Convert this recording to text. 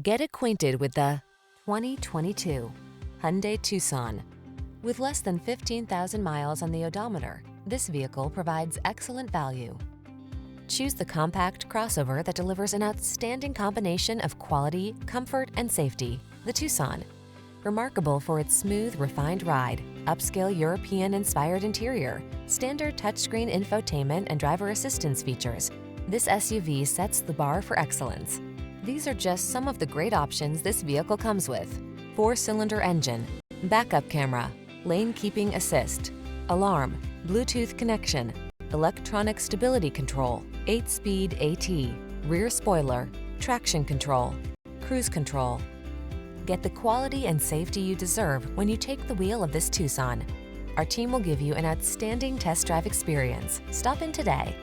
Get acquainted with the 2022 Hyundai Tucson. With less than 15,000 miles on the odometer, this vehicle provides excellent value. Choose the compact crossover that delivers an outstanding combination of quality, comfort, and safety, the Tucson. Remarkable for its smooth, refined ride, upscale European-inspired interior, standard touchscreen infotainment and driver assistance features, this SUV sets the bar for excellence. These are just some of the great options this vehicle comes with: 4-cylinder engine, backup camera, lane keeping assist, alarm, Bluetooth connection, electronic stability control, 8-speed AT, rear spoiler, traction control, cruise control. Get the quality and safety you deserve when you take the wheel of this Tucson. Our team will give you an outstanding test drive experience. Stop in today.